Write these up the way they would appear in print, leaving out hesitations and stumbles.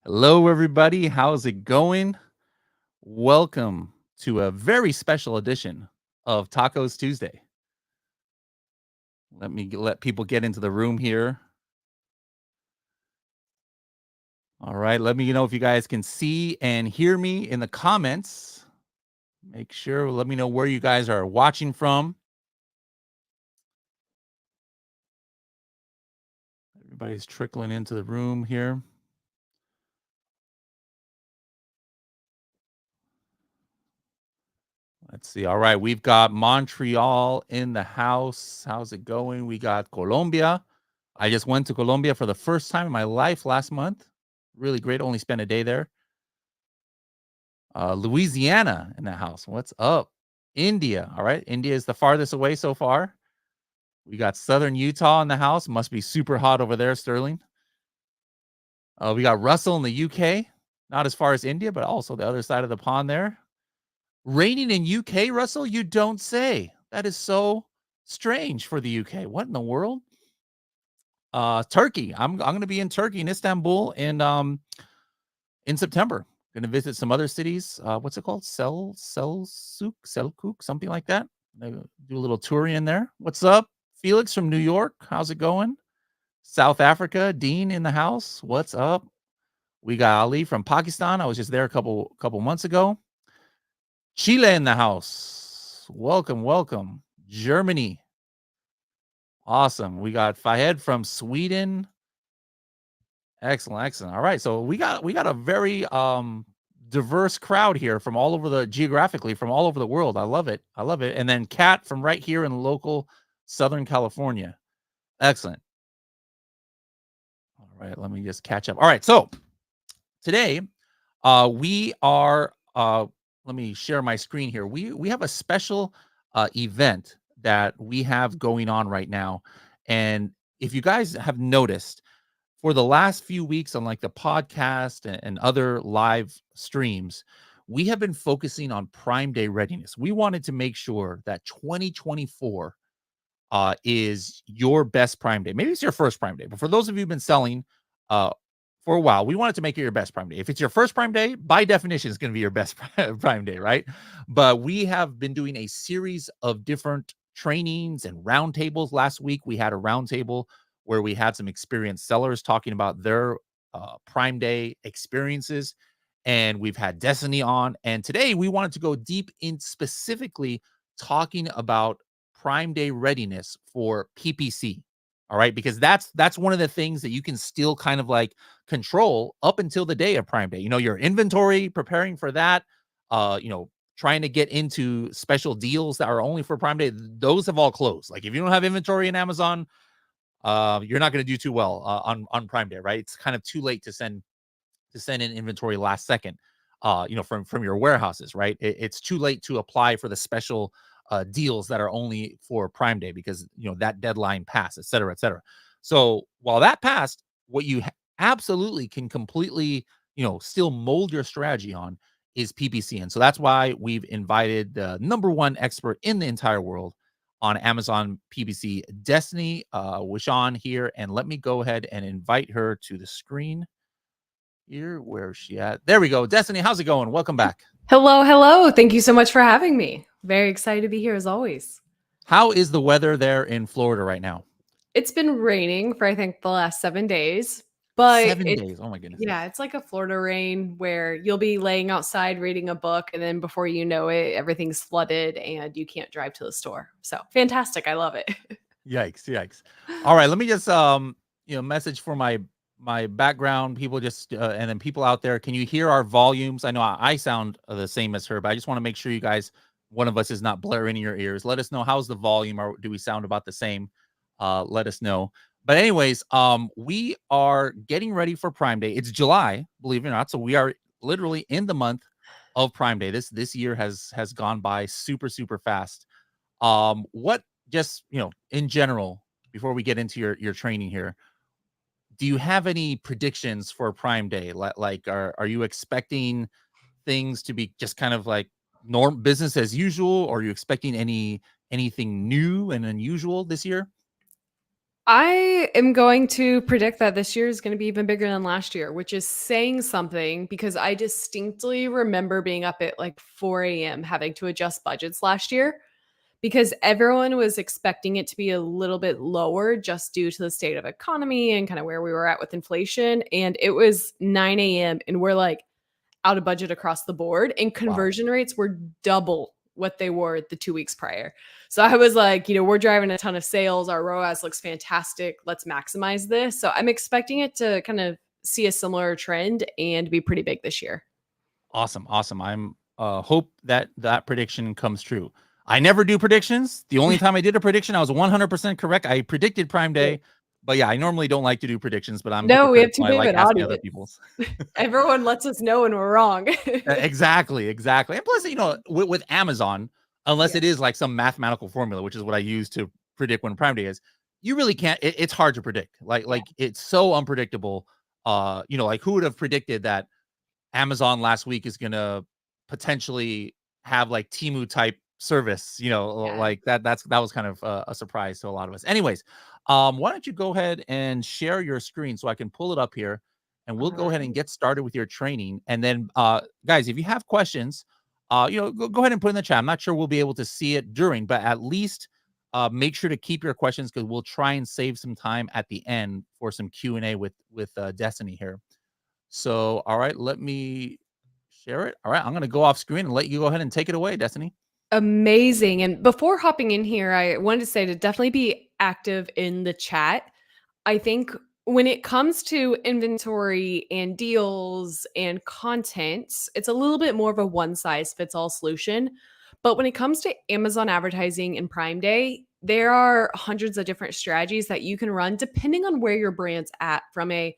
Hello, everybody. How's it going? Welcome to a very special edition of Tacos Tuesday. Let people get into the room here. All right. Let me know if you guys can see and hear me in the comments. Make sure, let me know where you guys are watching from. Everybody's trickling into the room here. Let's see. All right. We've got Montreal in the house. How's it going? We got Colombia. I just went to Colombia for the first time in my life last month. Really great. Only spent a day there. Louisiana in the house. What's up? India. All right. India is the farthest away so far. We got Southern Utah in the house. Must be super hot over there, Sterling. We got Russell in the UK. Not as far as India, but also the other side of the pond there. Raining in UK, Russell? You don't say. That is so strange for the UK. What in the world? Turkey. I'm going to be in Turkey, in Istanbul, in September. Going to visit some other cities. What's it called? Selçuk, something like that. Do a little touring in there. What's up, Felix from New York? How's it going? South Africa, Dean in the house. What's up? We got Ali from Pakistan. I was just there a couple months ago. Chile in the house. Welcome. Germany. Awesome. We got Fahed from Sweden. Excellent. All right. So we got a very diverse crowd here from all over geographically from all over the world. I love it. And then Kat from right here in local Southern California. Excellent. All right. Let me just catch up. All right. So today we are let me share my screen here. We have a special event that we have going on right now. And if you guys have noticed, for the last few weeks on like the podcast and other live streams, we have been focusing on Prime Day readiness. We wanted to make sure that 2024 is your best Prime Day. Maybe it's your first Prime Day, but for those of you who've been selling for a while, we wanted to make it your best Prime Day. If it's your first Prime Day, by definition, it's going to be your best Prime Day, right? But we have been doing a series of different trainings and roundtables. Last week, we had a roundtable where we had some experienced sellers talking about their Prime Day experiences. And we've had Destaney on. And today we wanted to go deep in specifically talking about Prime Day readiness for PPC. All right. Because that's one of the things that you can still kind of like control up until the day of Prime Day. Your inventory, preparing for that, trying to get into special deals that are only for Prime Day. Those have all closed. Like if you don't have inventory in Amazon, you're not going to do too well on Prime Day, right? It's kind of too late to send in inventory last second, from your warehouses, right? It's too late to apply for the special deals that are only for Prime Day because that deadline passed, et cetera, et cetera. So while that passed, what you absolutely can completely still mold your strategy on is PPC, and so that's why we've invited the number one expert in the entire world on Amazon PPC, Destaney Wishon here. And let me go ahead and invite her to the screen here. Where's she at? There we go. Destaney, how's it going? Welcome back. Hello. Thank you so much for having me. Very excited to be here as always. How is the weather there in Florida right now? It's been raining for, I think, the last 7 days. But 7 days. Oh my goodness. Yeah, it's like a Florida rain where you'll be laying outside reading a book, and then before you know it, everything's flooded and you can't drive to the store. So fantastic. I love it. Yikes. All right. Let me just message for my background people, just and then people out there. Can you hear our volumes? I know I sound the same as her, but I just want to make sure you guys, one of us is not blaring in your ears. Let us know, how's the volume, or do we sound about the same? Let us know. But anyways, we are getting ready for Prime Day. It's July, believe it or not. So we are literally in the month of Prime Day. This year has gone by super fast. What just in general, before we get into your training here, do you have any predictions for Prime Day? Like, are you expecting things to be just kind of like business as usual, or are you expecting anything new and unusual this year? I am going to predict that this year is going to be even bigger than last year, which is saying something because I distinctly remember being up at like 4 a.m. having to adjust budgets last year because everyone was expecting it to be a little bit lower just due to the state of economy and kind of where we were at with inflation. And it was 9 a.m. and we're like out of budget across the board, and Wow. conversion rates were double what they were the 2 weeks prior. So I was like, we're driving a ton of sales. Our ROAS looks fantastic. Let's maximize this. So I'm expecting it to kind of see a similar trend and be pretty big this year. Awesome. Awesome. I'm hope that that prediction comes true. I never do predictions. The only time I did a prediction, I was 100% correct. I predicted Prime Day, but yeah, I normally don't like to do predictions, but I'm No, we have hypocritical. too I big of like an asking other audience. people's. Everyone lets us know when we're wrong. Exactly, exactly. And plus, with Amazon, unless Yeah. it is like some mathematical formula, which is what I use to predict when Prime Day is, you really can't. It's hard to predict. Yeah. Like it's so unpredictable. Like who would have predicted that Amazon last week is gonna potentially have like Temu type service, Yeah. like that was kind of a surprise to a lot of us. Anyways, why don't you go ahead and share your screen so I can pull it up here and we'll All go ahead and right. get started with your training. And then guys, if you have questions, go ahead and put in the chat. I'm not sure we'll be able to see it during, but at least make sure to keep your questions because we'll try and save some time at the end for some Q&A with Destiny here. So, all right, let me share it. All right, I'm going to go off screen and let you go ahead and take it away, Destiny. Amazing. And before hopping in here, I wanted to say to definitely be active in the chat. I think when it comes to inventory and deals and content, it's a little bit more of a one size fits all solution. But when it comes to Amazon advertising and Prime Day, there are hundreds of different strategies that you can run depending on where your brand's at from a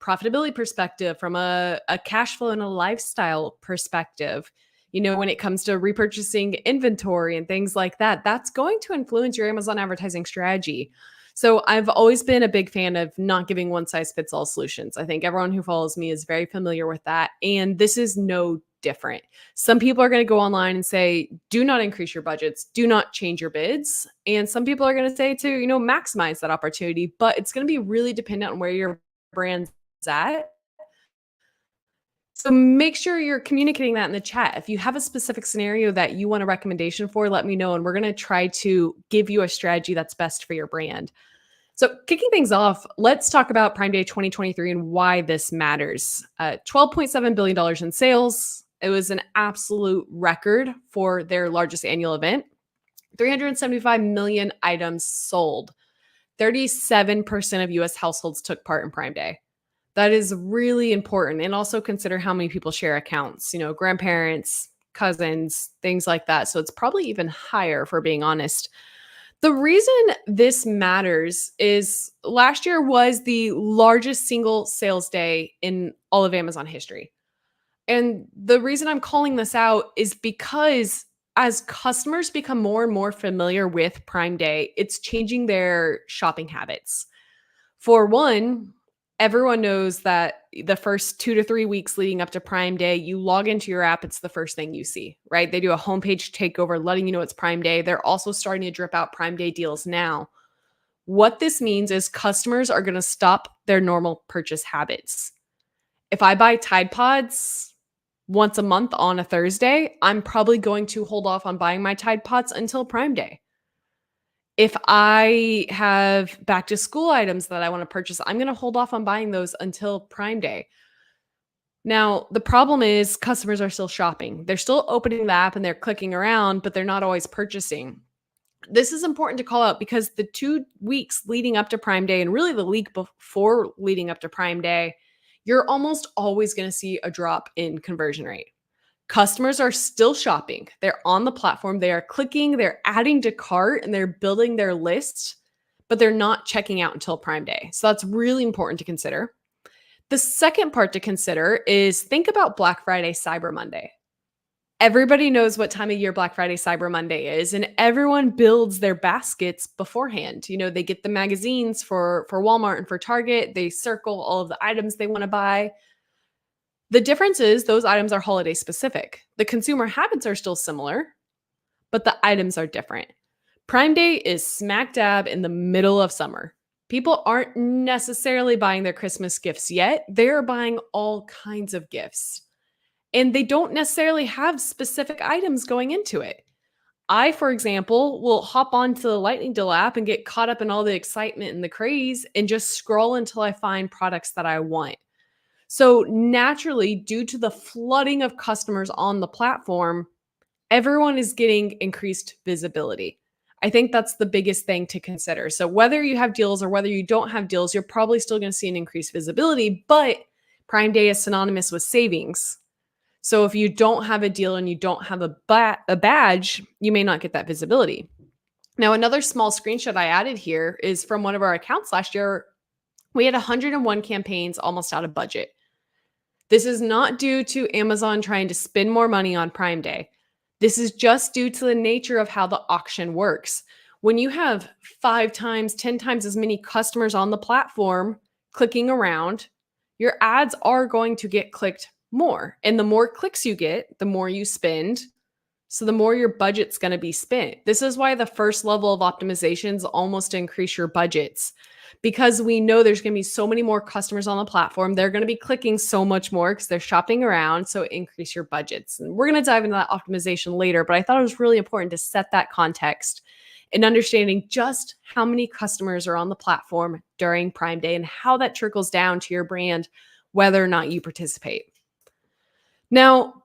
profitability perspective, from a cash flow and a lifestyle perspective. When it comes to repurchasing inventory and things like that, that's going to influence your Amazon advertising strategy. So I've always been a big fan of not giving one size fits all solutions. I think everyone who follows me is very familiar with that. And this is no different. Some people are going to go online and say, do not increase your budgets, do not change your bids. And some people are going to say to, maximize that opportunity, but it's going to be really dependent on where your brand's at. So make sure you're communicating that in the chat. If you have a specific scenario that you want a recommendation for, let me know. And we're going to try to give you a strategy that's best for your brand. So kicking things off, let's talk about Prime Day 2023 and why this matters. $12.7 billion in sales. It was an absolute record for their largest annual event. 375 million items sold. 37% of US households took part in Prime Day. That is really important. And also consider how many people share accounts, grandparents, cousins, things like that. So it's probably even higher, for being honest. The reason this matters is last year was the largest single sales day in all of Amazon history. And the reason I'm calling this out is because as customers become more and more familiar with Prime Day, it's changing their shopping habits. For one, everyone knows that the first 2 to 3 weeks leading up to Prime Day, you log into your app, it's the first thing you see, right? They do a homepage takeover, letting you know it's Prime Day. They're also starting to drip out Prime Day deals now. What this means is customers are going to stop their normal purchase habits. If I buy Tide Pods once a month on a Thursday, I'm probably going to hold off on buying my Tide Pods until Prime Day. If I have back to school items that I want to purchase, I'm going to hold off on buying those until Prime Day. Now, the problem is customers are still shopping. They're still opening the app and they're clicking around, but they're not always purchasing. This is important to call out because the 2 weeks leading up to Prime Day and really the week before leading up to Prime Day, you're almost always going to see a drop in conversion rate. Customers are still shopping. They're on the platform. They are clicking, they're adding to cart, and they're building their list, but they're not checking out until Prime Day. So that's really important to consider. The second part to consider is think about Black Friday, Cyber Monday. Everybody knows what time of year Black Friday, Cyber Monday is, and everyone builds their baskets beforehand. They get the magazines for Walmart and for Target. They circle all of the items they want to buy. The difference is those items are holiday specific. The consumer habits are still similar, but the items are different. Prime Day is smack dab in the middle of summer. People aren't necessarily buying their Christmas gifts yet. They're buying all kinds of gifts, and they don't necessarily have specific items going into it. I, for example, will hop onto the Lightning Deal app and get caught up in all the excitement and the craze and just scroll until I find products that I want. So naturally, due to the flooding of customers on the platform, everyone is getting increased visibility. I think that's the biggest thing to consider. So whether you have deals or whether you don't have deals, you're probably still going to see an increased visibility, but Prime Day is synonymous with savings. So if you don't have a deal and you don't have a badge, you may not get that visibility. Now, another small screenshot I added here is from one of our accounts last year. We had 101 campaigns almost out of budget. This is not due to Amazon trying to spend more money on Prime Day. This is just due to the nature of how the auction works. When you have 5 times, 10 times as many customers on the platform clicking around, your ads are going to get clicked more. And the more clicks you get, the more you spend. So the more your budget's going to be spent. This is why the first level of optimizations almost increase your budgets, because we know there's going to be so many more customers on the platform. They're going to be clicking so much more because they're shopping around. So increase your budgets. And we're going to dive into that optimization later, but I thought it was really important to set that context and understanding just how many customers are on the platform during Prime Day and how that trickles down to your brand, whether or not you participate. Now,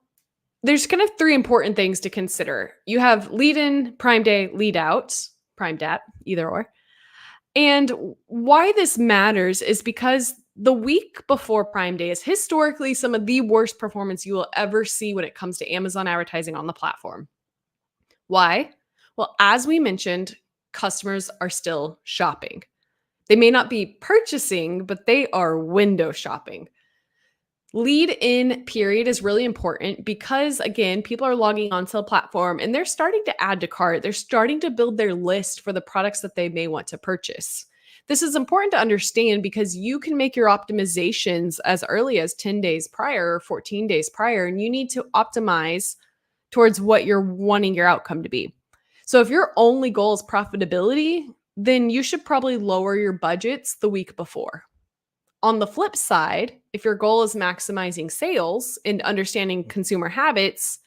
there's kind of 3 important things to consider. You have lead in, Prime Day, lead out, Prime Dat, either or. And why this matters is because the week before Prime Day is historically some of the worst performance you will ever see when it comes to Amazon advertising on the platform. Why? Well, as we mentioned, customers are still shopping. They may not be purchasing, but they are window shopping. Lead in period is really important because, again, people are logging onto the platform and they're starting to add to cart. They're starting to build their list for the products that they may want to purchase. This is important to understand because you can make your optimizations as early as 10 days prior or 14 days prior, and you need to optimize towards what you're wanting your outcome to be. So if your only goal is profitability, then you should probably lower your budgets the week before. On the flip side, if your goal is maximizing sales and understanding consumer habits,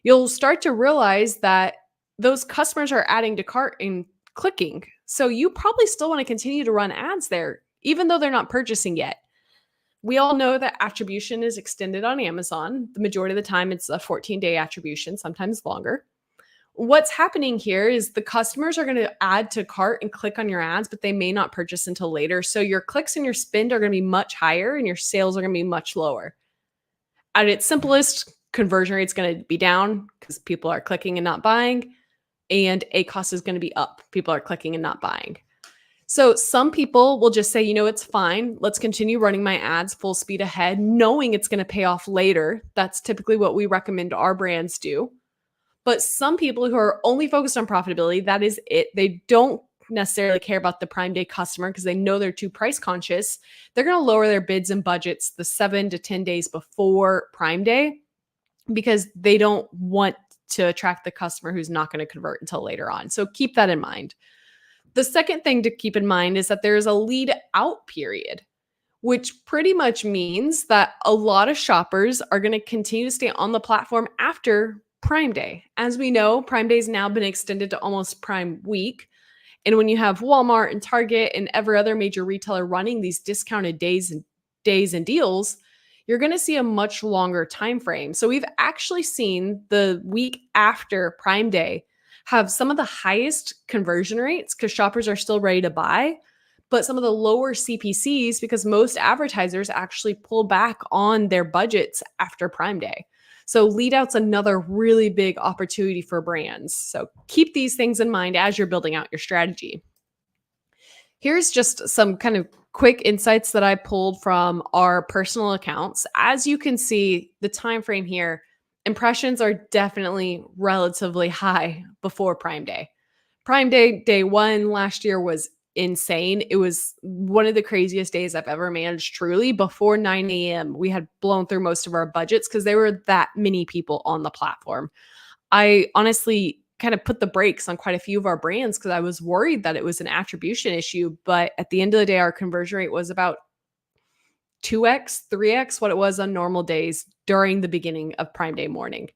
you'll start to realize that those customers are adding to cart and clicking. So you probably still want to continue to run ads there, even though they're not purchasing yet. We all know that attribution is extended on Amazon. The majority of the time, it's a 14-day attribution, sometimes longer. What's happening here is the customers are going to add to cart and click on your ads, but they may not purchase until later. So your clicks and your spend are going to be much higher and your sales are going to be much lower. At its simplest, conversion rate is going to be down because people are clicking and not buying, and ACoS is going to be up. People are clicking and not buying. So some people will just say, it's fine. Let's continue running my ads full speed ahead, knowing it's going to pay off later. That's typically what we recommend our brands do. But some people who are only focused on profitability, that is it. They don't necessarily care about the Prime Day customer because they know they're too price conscious. They're going to lower their bids and budgets the 7 to 10 days before Prime Day because they don't want to attract the customer who's not going to convert until later on. So keep that in mind. The second thing to keep in mind is that there is a lead out period, which pretty much means that a lot of shoppers are going to continue to stay on the platform after Prime Day. As we know, Prime Day has now been extended to almost Prime Week. And when you have Walmart and Target and every other major retailer running these discounted days and deals, you're going to see a much longer time frame. So we've actually seen the week after Prime Day have some of the highest conversion rates because shoppers are still ready to buy, but some of the lower CPCs because most advertisers actually pull back on their budgets after Prime Day. So lead out's another really big opportunity for brands. So keep these things in mind as you're building out your strategy. Here's just some kind of quick insights that I pulled from our personal accounts. As you can see, the time frame here, impressions are definitely relatively high before Prime Day. Prime Day, day 1 last year was insane. It was one of the craziest days I've ever managed, truly. Before 9 a.m., we had blown through most of our budgets because there were that many people on the platform. I honestly kind of put the brakes on quite a few of our brands because I was worried that it was an attribution issue. But at the end of the day, our conversion rate was about 2x, 3x what it was on normal days during the beginning of Prime Day morning.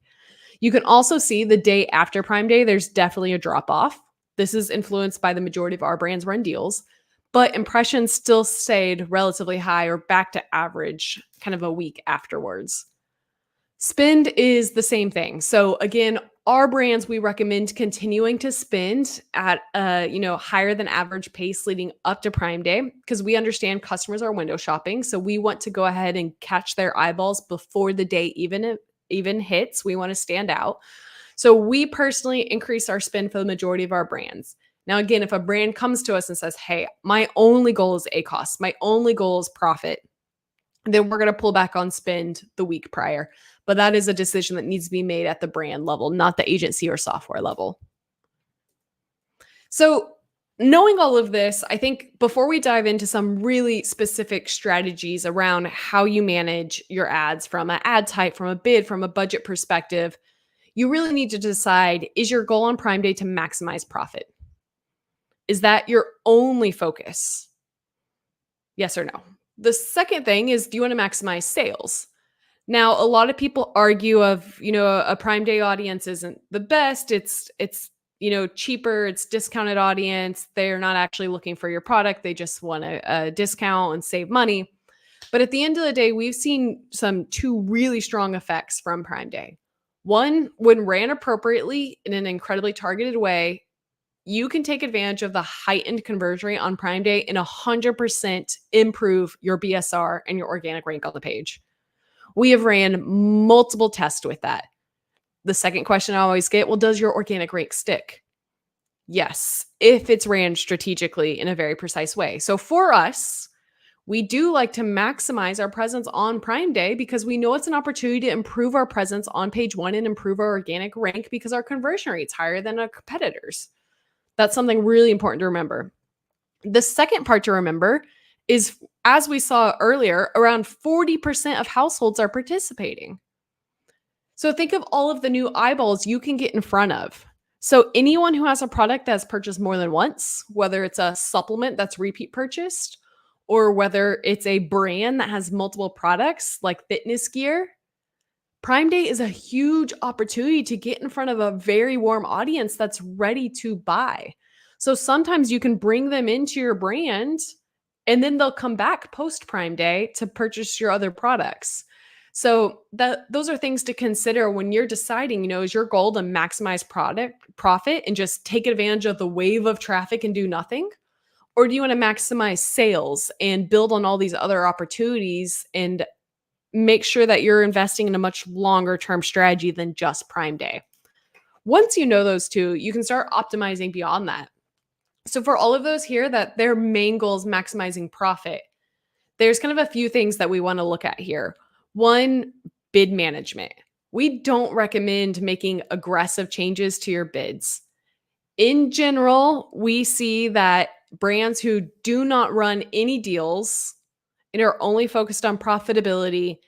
You can also see the day after Prime Day, there's definitely a drop off. This is influenced by the majority of our brands run deals, but impressions still stayed relatively high or back to average kind of a week afterwards. Spend is the same thing. So again, our brands, we recommend continuing to spend at a higher than average pace leading up to Prime Day because we understand customers are window shopping. So we want to go ahead and catch their eyeballs before the day even hits. We want to stand out. So we personally increase our spend for the majority of our brands. Now, again, if a brand comes to us and says, hey, my only goal is ACoS, my only goal is profit, then we're going to pull back on spend the week prior. But that is a decision that needs to be made at the brand level, not the agency or software level. So knowing all of this, I think before we dive into some really specific strategies around how you manage your ads from an ad type, from a bid, from a budget perspective, you really need to decide, is your goal on Prime Day to maximize profit? Is that your only focus? Yes or no? The second thing is, do you want to maximize sales? Now, a lot of people argue of, a Prime Day audience isn't the best. It's cheaper. It's discounted audience. They're not actually looking for your product. They just want a discount and save money. But at the end of the day, we've seen two really strong effects from Prime Day. One, when ran appropriately in an incredibly targeted way, you can take advantage of the heightened conversion rate on Prime Day and 100% improve your BSR and your organic rank on the page. We have ran multiple tests with that. The second question I always get, well, does your organic rank stick? Yes, if it's ran strategically in a very precise way. So for us, we do like to maximize our presence on Prime Day because we know it's an opportunity to improve our presence on page one and improve our organic rank because our conversion rate's higher than our competitors. That's something really important to remember. The second part to remember is, as we saw earlier, around 40% of households are participating. So think of all of the new eyeballs you can get in front of. So anyone who has a product that's purchased more than once, whether it's a supplement that's repeat purchased, or whether it's a brand that has multiple products like fitness gear, Prime Day is a huge opportunity to get in front of a very warm audience that's ready to buy. So sometimes you can bring them into your brand and then they'll come back post Prime Day to purchase your other products. So those are things to consider when you're deciding, is your goal to maximize profit and just take advantage of the wave of traffic and do nothing? Or do you want to maximize sales and build on all these other opportunities and make sure that you're investing in a much longer term strategy than just Prime Day? Once you know those two, you can start optimizing beyond that. So for all of those here that their main goal is maximizing profit, there's kind of a few things that we want to look at here. One, bid management. We don't recommend making aggressive changes to your bids. In general, we see that brands who do not run any deals and are only focused on profitability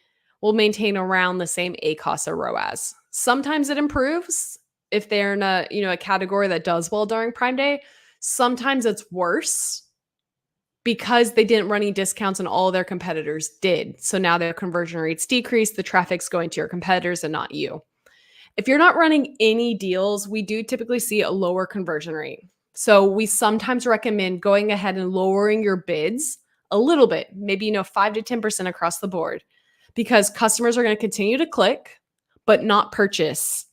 will maintain around the same ACoS or ROAS. Sometimes it improves if they're in a category that does well during Prime Day. Sometimes it's worse because they didn't run any discounts and all of their competitors did. So now their conversion rates decrease, the traffic's going to your competitors and not you. If you're not running any deals, we do typically see a lower conversion rate. So we sometimes recommend going ahead and lowering your bids a little bit, maybe 5 to 10% across the board, because customers are going to continue to click but not purchase.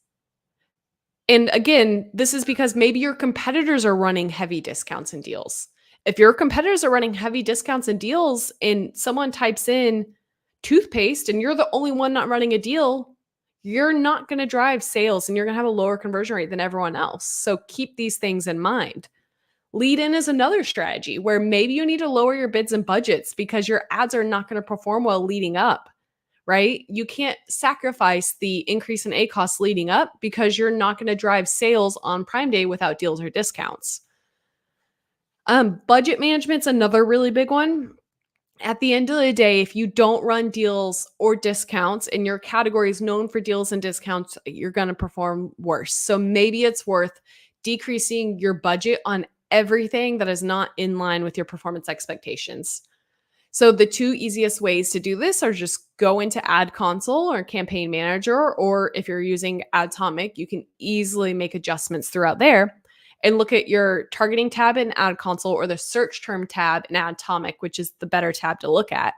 And again, this is because maybe your competitors are running heavy discounts and deals. If your competitors are running heavy discounts and deals and someone types in toothpaste and you're the only one not running a deal, you're not going to drive sales and you're going to have a lower conversion rate than everyone else. So keep these things in mind. Lead in is another strategy where maybe you need to lower your bids and budgets because your ads are not going to perform well leading up, right? You can't sacrifice the increase in ACoS leading up because you're not going to drive sales on Prime Day without deals or discounts. Budget management's another really big one. At the end of the day, if you don't run deals or discounts and your category is known for deals and discounts, you're going to perform worse. So maybe it's worth decreasing your budget on everything that is not in line with your performance expectations. So the two easiest ways to do this are just go into Ad Console or Campaign Manager, or if you're using Atomic, you can easily make adjustments throughout there and look at your targeting tab in Ad Console or the search term tab in Atomic, which is the better tab to look at.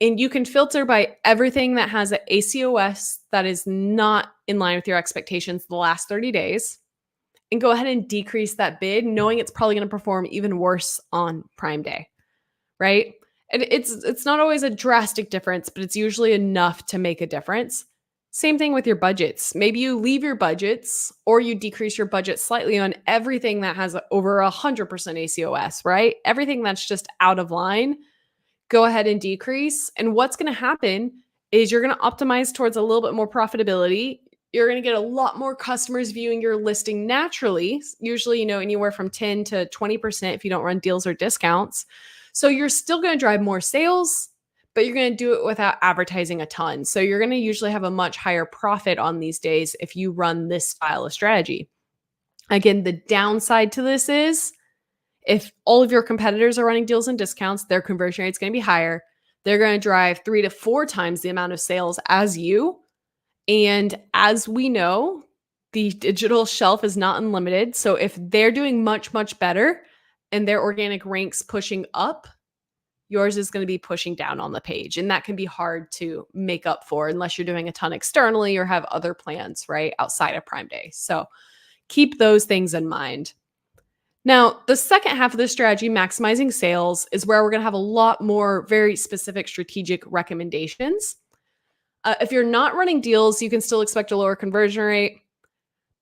And you can filter by everything that has an ACOS that is not in line with your expectations the last 30 days and go ahead and decrease that bid, knowing it's probably going to perform even worse on Prime Day, right? And it's not always a drastic difference, but it's usually enough to make a difference. Same thing with your budgets. Maybe you leave your budgets or you decrease your budget slightly on everything that has over 100% ACOS, right? Everything that's just out of line, go ahead and decrease. And what's going to happen is you're going to optimize towards a little bit more profitability. You're going to get a lot more customers viewing your listing naturally, usually, anywhere from 10 to 20% if you don't run deals or discounts. So you're still going to drive more sales, but you're going to do it without advertising a ton. So you're going to usually have a much higher profit on these days if you run this style of strategy. Again, the downside to this is if all of your competitors are running deals and discounts, their conversion rate is going to be higher. They're going to drive 3 to 4 times the amount of sales as you. And as we know, the digital shelf is not unlimited. So if they're doing much, much better and their organic ranks pushing up, yours is going to be pushing down on the page. And that can be hard to make up for unless you're doing a ton externally or have other plans, right, outside of Prime Day. So keep those things in mind. Now, the second half of the strategy, maximizing sales, is where we're going to have a lot more very specific strategic recommendations. If you're not running deals, you can still expect a lower conversion rate.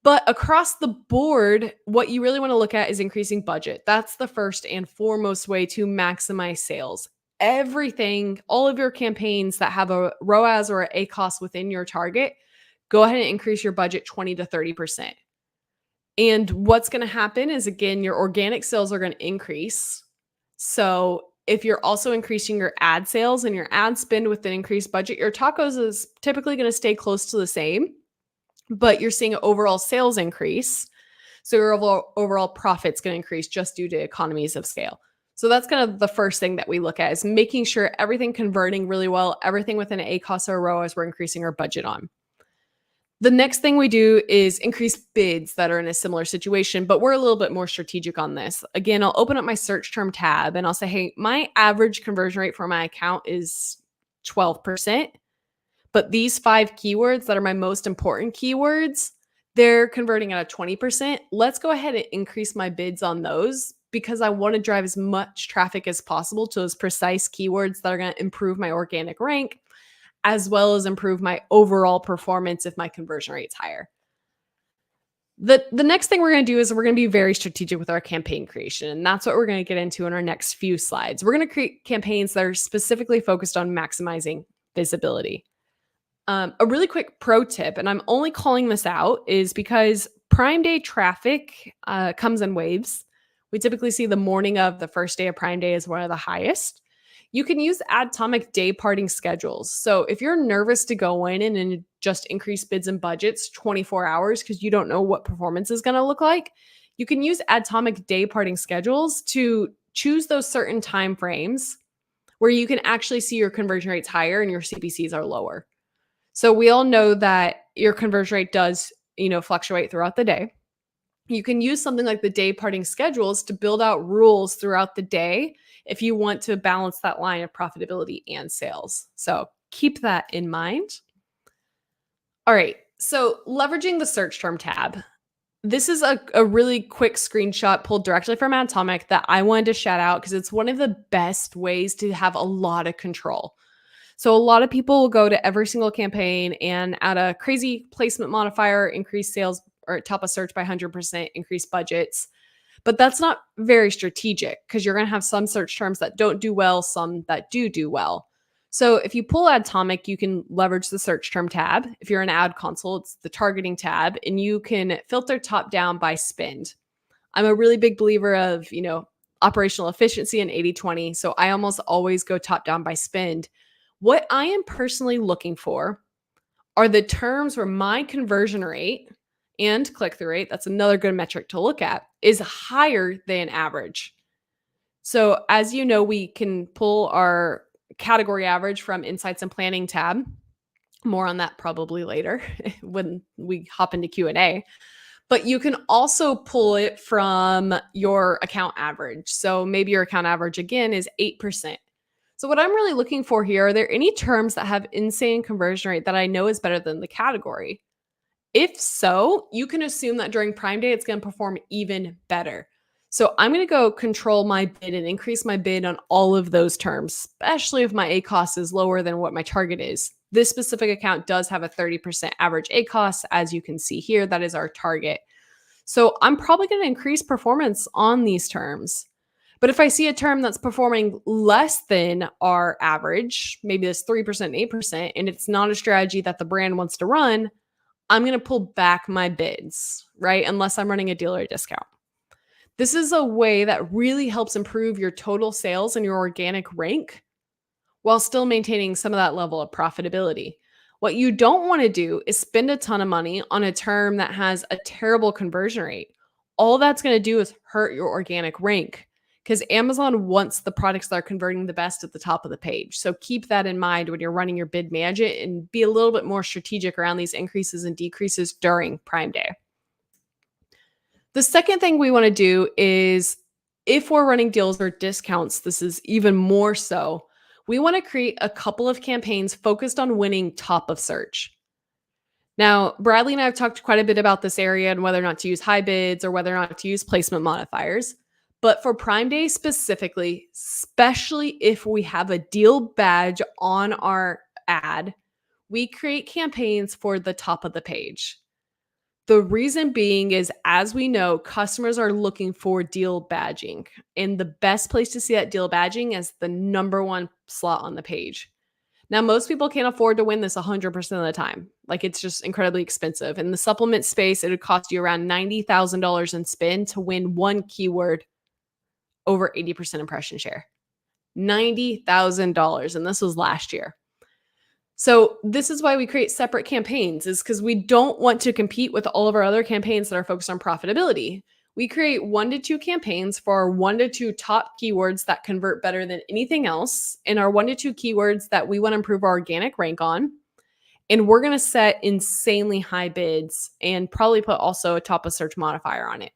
But across the board, what you really want to look at is increasing budget. That's the first and foremost way to maximize sales. Everything, all of your campaigns that have a ROAS or a ACOS within your target, go ahead and increase your budget 20 to 30%. And what's going to happen is, again, your organic sales are going to increase. So if you're also increasing your ad sales and your ad spend with an increased budget, your tacos is typically going to stay close to the same, but you're seeing an overall sales increase. So your overall profit's going to increase just due to economies of scale. So that's kind of the first thing that we look at, is making sure everything converting really well, everything within an ACOS or ROAS we're increasing our budget on. The next thing we do is increase bids that are in a similar situation, but we're a little bit more strategic on this. Again, I'll open up my search term tab and I'll say, hey, my average conversion rate for my account is 12%. But these 5 keywords that are my most important keywords, they're converting at a 20%. Let's go ahead and increase my bids on those because I want to drive as much traffic as possible to those precise keywords that are going to improve my organic rank, as well as improve my overall performance if my conversion rate's higher. The next thing we're going to do is we're going to be very strategic with our campaign creation. And that's what we're going to get into in our next few slides. We're going to create campaigns that are specifically focused on maximizing visibility. A really quick pro tip, and I'm only calling this out, is because Prime Day traffic comes in waves. We typically see the morning of the first day of Prime Day is one of the highest. You can use Atomic day parting schedules. So if you're nervous to go in and just increase bids and budgets 24 hours because you don't know what performance is going to look like, you can use Atomic day parting schedules to choose those certain time frames where you can actually see your conversion rates higher and your CPCs are lower. So we all know that your conversion rate does, fluctuate throughout the day. You can use something like the day parting schedules to build out rules throughout the day if you want to balance that line of profitability and sales. So keep that in mind. All right. So leveraging the search term tab. This is a really quick screenshot pulled directly from Atomic that I wanted to shout out because it's one of the best ways to have a lot of control. So a lot of people will go to every single campaign and add a crazy placement modifier, increase sales or top a search by 100%, increase budgets. But that's not very strategic because you're going to have some search terms that don't do well, some that do well. So if you pull Atomic, you can leverage the search term tab. If you're in Ad Console, it's the targeting tab, and you can filter top down by spend. I'm a really big believer of, operational efficiency and 80/20. So I almost always go top down by spend. What I am personally looking for are the terms where my conversion rate and click-through rate, that's another good metric to look at, is higher than average. So as you know, we can pull our category average from Insights and Planning tab. More on that probably later when we hop into Q&A. But you can also pull it from your account average. So maybe your account average again is 8%. So what I'm really looking for here, are there any terms that have insane conversion rate that I know is better than the category? If so, you can assume that during Prime Day, it's going to perform even better. So I'm going to go control my bid and increase my bid on all of those terms, especially if my ACoS is lower than what my target is. This specific account does have a 30% average ACoS, as you can see here. That is our target. So I'm probably going to increase performance on these terms. But if I see a term that's performing less than our average, maybe this 3%, 8%, and it's not a strategy that the brand wants to run, I'm going to pull back my bids, right? Unless I'm running a dealer discount. This is a way that really helps improve your total sales and your organic rank while still maintaining some of that level of profitability. What you don't want to do is spend a ton of money on a term that has a terrible conversion rate. All that's going to do is hurt your organic rank because Amazon wants the products that are converting the best at the top of the page. So keep that in mind when you're running your bid management and be a little bit more strategic around these increases and decreases during Prime Day. The second thing we want to do is if we're running deals or discounts, this is even more so. We want to create a couple of campaigns focused on winning top of search. Now, Bradley and I have talked quite a bit about this area and whether or not to use high bids or whether or not to use placement modifiers. But for Prime Day specifically, especially if we have a deal badge on our ad, we create campaigns for the top of the page. The reason being is, as we know, customers are looking for deal badging. And the best place to see that deal badging is the number one slot on the page. Now, most people can't afford to win this 100% of the time. Like, it's just incredibly expensive. In the supplement space, it would cost you around $90,000 in spend to win one keyword over 80% impression share. $90,000. And this was last year. So this is why we create separate campaigns, is because we don't want to compete with all of our other campaigns that are focused on profitability. We create 1 to 2 campaigns for our 1 to 2 top keywords that convert better than anything else, and our 1 to 2 keywords that we want to improve our organic rank on. And we're going to set insanely high bids and probably put also a top of search modifier on it.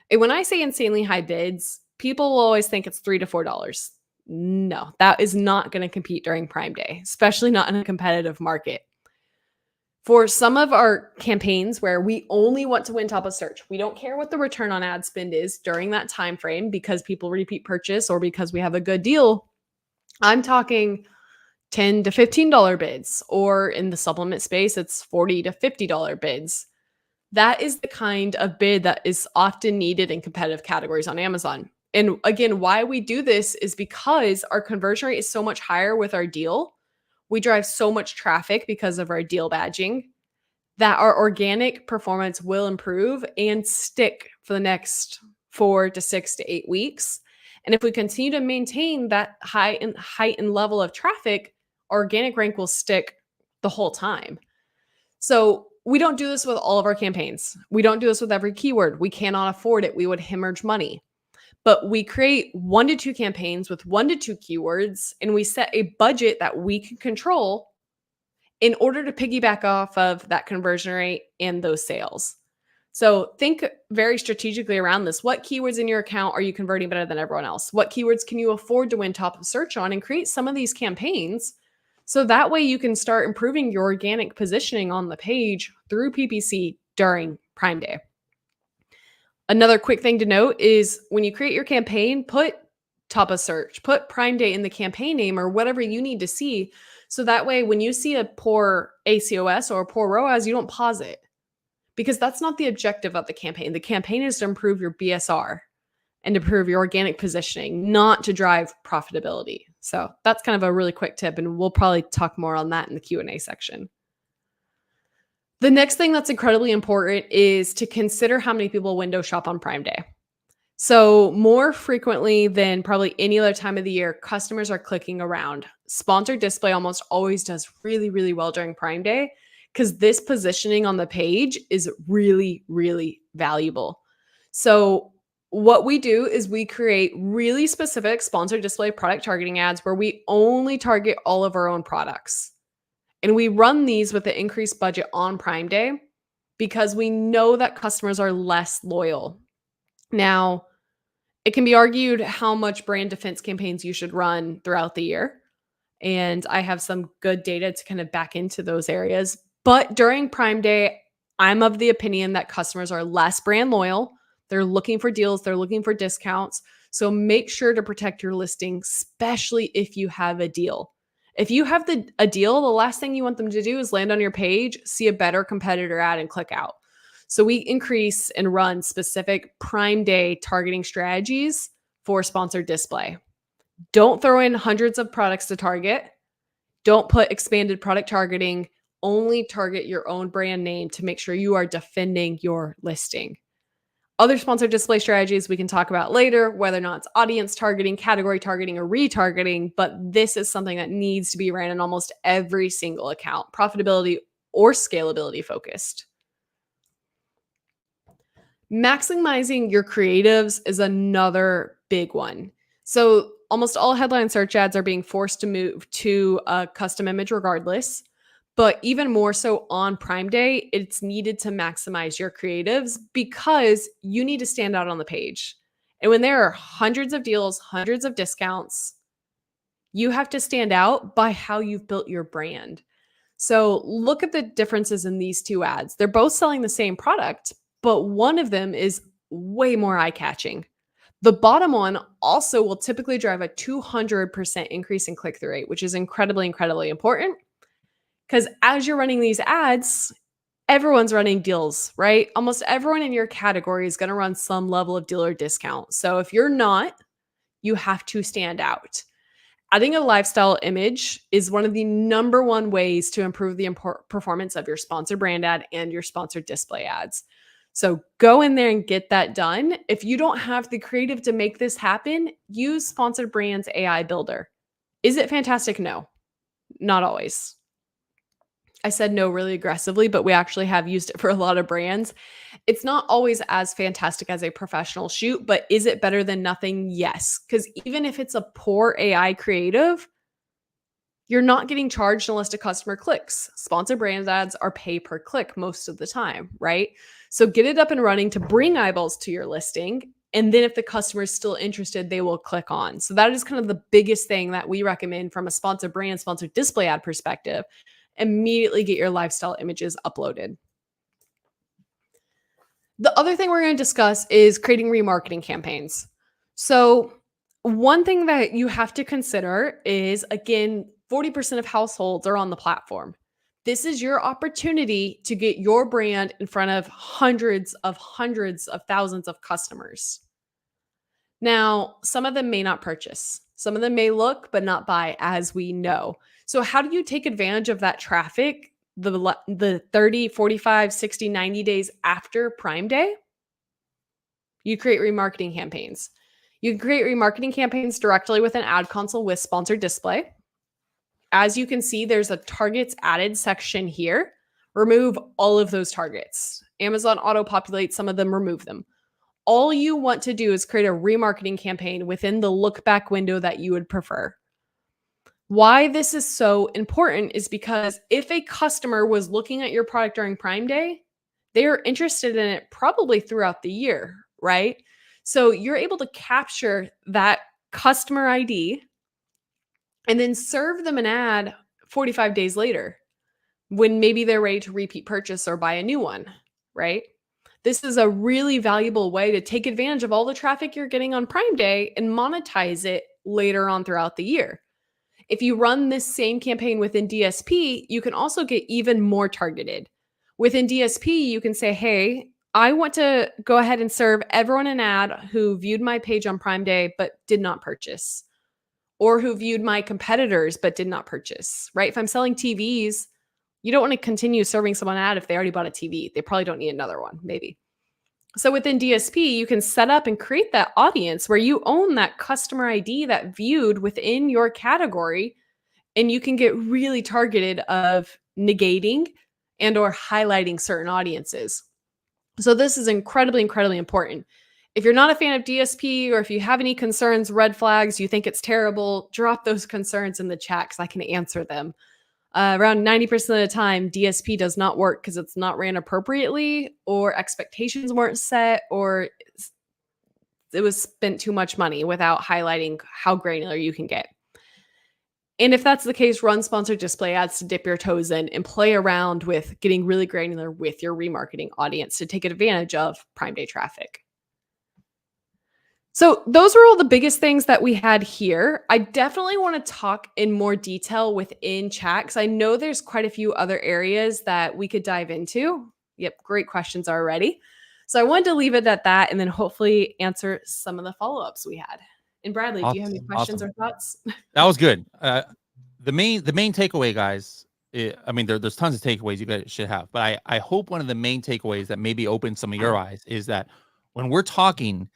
And when I say insanely high bids, people will always think it's $3 to $4. No, that is not going to compete during Prime Day, especially not in a competitive market. For some of our campaigns where we only want to win top of search, we don't care what the return on ad spend is during that time frame because people repeat purchase or because we have a good deal. I'm talking $10 to $15 bids, or in the supplement space, it's $40 to $50 bids. That is the kind of bid that is often needed in competitive categories on Amazon. And again, why we do this is because our conversion rate is so much higher with our deal. We drive so much traffic because of our deal badging that our organic performance will improve and stick for the next 4 to 6 to 8 weeks. And if we continue to maintain that heightened level of traffic, our organic rank will stick the whole time. So we don't do this with all of our campaigns. We don't do this with every keyword. We cannot afford it. We would hemorrhage money. But we create 1 to 2 campaigns with 1 to 2 keywords, and we set a budget that we can control in order to piggyback off of that conversion rate and those sales. So think very strategically around this. What keywords in your account are you converting better than everyone else? What keywords can you afford to win top of search on, and create some of these campaigns so that way you can start improving your organic positioning on the page through PPC during Prime Day. Another quick thing to note is when you create your campaign, put top of search, put Prime Day in the campaign name or whatever you need to see. So that way, when you see a poor ACOS or a poor ROAS, you don't pause it, because that's not the objective of the campaign. The campaign is to improve your BSR and to improve your organic positioning, not to drive profitability. So that's kind of a really quick tip, and we'll probably talk more on that in the Q&A section. The next thing that's incredibly important is to consider how many people window shop on Prime Day. So, more frequently than probably any other time of the year, customers are clicking around. Sponsored display almost always does really, really well during Prime Day because this positioning on the page is really, really valuable. So, what we do is we create really specific sponsored display product targeting ads where we only target all of our own products. And we run these with the increased budget on Prime Day because we know that customers are less loyal. Now, it can be argued how much brand defense campaigns you should run throughout the year. And I have some good data to kind of back into those areas. But during Prime Day, I'm of the opinion that customers are less brand loyal. They're looking for deals, they're looking for discounts. So make sure to protect your listing, especially if you have a deal. If you have a deal, the last thing you want them to do is land on your page, see a better competitor ad, and click out. So we increase and run specific Prime Day targeting strategies for sponsored display. Don't throw in hundreds of products to target. Don't put expanded product targeting. Only target your own brand name to make sure you are defending your listing. Other sponsored display strategies we can talk about later, whether or not it's audience targeting, category targeting, or retargeting, but this is something that needs to be ran in almost every single account, profitability or scalability focused. Maximizing your creatives is another big one. So almost all headline search ads are being forced to move to a custom image regardless. But even more so on Prime Day, it's needed to maximize your creatives because you need to stand out on the page. And when there are hundreds of deals, hundreds of discounts, you have to stand out by how you've built your brand. So look at the differences in these two ads. They're both selling the same product, but one of them is way more eye-catching. The bottom one also will typically drive a 200% increase in click-through rate, which is incredibly, incredibly important. Because as you're running these ads, everyone's running deals, right? Almost everyone in your category is going to run some level of deal or discount. So if you're not, you have to stand out. Adding a lifestyle image is one of the number one ways to improve the performance of your sponsored brand ad and your sponsored display ads. So go in there and get that done. If you don't have the creative to make this happen, use Sponsored Brands AI Builder. Is it fantastic? No, not always. I said no really aggressively, but we actually have used it for a lot of brands. It's not always as fantastic as a professional shoot, but is it better than nothing? Yes. Because even if it's a poor AI creative, you're not getting charged unless a customer clicks. Sponsored brand ads are pay per click most of the time, right? So get it up and running to bring eyeballs to your listing. And then if the customer is still interested, they will click on. So that is kind of the biggest thing that we recommend from a sponsored brand, sponsored display ad perspective. Immediately get your lifestyle images uploaded. The other thing we're going to discuss is creating remarketing campaigns. So one thing that you have to consider is, again, 40% of households are on the platform. This is your opportunity to get your brand in front of hundreds of thousands of customers. Now, some of them may not purchase. Some of them may look but not buy, as we know. So how do you take advantage of that traffic the 30, 45, 60, 90 days after Prime Day? You create remarketing campaigns. You can create remarketing campaigns directly with an ad console with sponsored display. As you can see, there's a targets added section here. Remove all of those targets. Amazon auto-populates some of them, remove them. All you want to do is create a remarketing campaign within the look back window that you would prefer. Why this is so important is because if a customer was looking at your product during Prime Day, they are interested in it probably throughout the year, right? So you're able to capture that customer ID and then serve them an ad 45 days later when maybe they're ready to repeat purchase or buy a new one, right? This is a really valuable way to take advantage of all the traffic you're getting on Prime Day and monetize it later on throughout the year. If you run this same campaign within DSP, you can also get even more targeted. Within DSP, you can say, hey, I want to go ahead and serve everyone an ad who viewed my page on Prime Day but did not purchase, or who viewed my competitors but did not purchase, right? If I'm selling TVs, you don't want to continue serving someone an ad if they already bought a TV. They probably don't need another one, maybe. So within DSP, you can set up and create that audience where you own that customer ID that viewed within your category, and you can get really targeted of negating and or highlighting certain audiences. So this is incredibly, incredibly important. If you're not a fan of DSP, or if you have any concerns, red flags, you think it's terrible, drop those concerns in the chat because I can answer them. Around 90% of the time, DSP does not work because it's not ran appropriately, or expectations weren't set, or it was spent too much money without highlighting how granular you can get. And if that's the case, run sponsored display ads to dip your toes in and play around with getting really granular with your remarketing audience to take advantage of Prime Day traffic. So those are all the biggest things that we had here. I definitely want to talk in more detail within chat because I know there's quite a few other areas that we could dive into. Yep, great questions already. So I wanted to leave it at that and then hopefully answer some of the follow-ups we had. And Bradley, do you have any questions or thoughts? That was good. The main takeaway, guys. I mean, there's tons of takeaways you guys should have, but I hope one of the main takeaways that maybe opens some of your eyes is that when we're talking